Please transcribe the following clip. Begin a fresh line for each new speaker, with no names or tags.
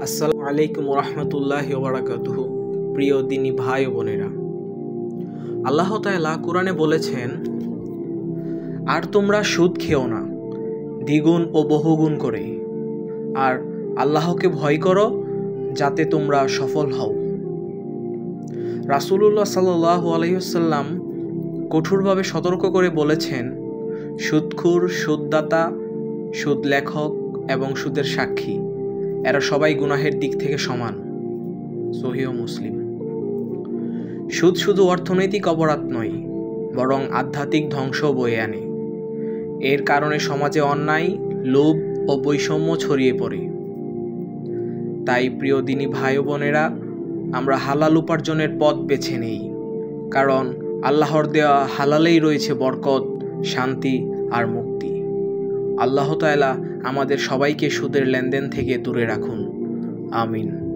আসসালামু আলাইকুম রহমতুল্লাহি ওয়া বারাকাতুহু। প্রিয় দিনী ভাই ও বোনেরা, আল্লাহ তাআলা কোরআনে বলেছেন, আর তোমরা সুদ খেও না দ্বিগুণ ও বহুগুণ করে, আর আল্লাহকে ভয় করো যাতে তোমরা সফল হও। রাসূলুল্লাহ সাল্লাল্লাহু আলাইহি ওয়াসাল্লাম কঠোরভাবে সতর্ক করে বলেছেন, সুদখোর, সুদদাতা, সুদ লেখক এবং সুদের সাক্ষী এরা সবাই গুনাহের দিক থেকে সমান। সহিহ মুসলিম। সুদ শুধু অর্থনৈতিক অপরাধ নয়, বরং আধ্যাত্মিক ধ্বংস বয়ে আনে। এর কারণে সমাজে অন্যায়, লোভ ও বৈষম্য ছড়িয়ে পড়ে। তাই প্রিয় দিনী ভাই ও বোনেরা, আমরা হালাল উপার্জনের পথ বেছে নেই, কারণ আল্লাহর দেওয়া হালালেই রয়েছে বরকত, শান্তি আর মুক্তি। আল্লাহ তাআলা আমাদের সবাইকে সুদের লেনদেন থেকে দূরে রাখুন। আমিন।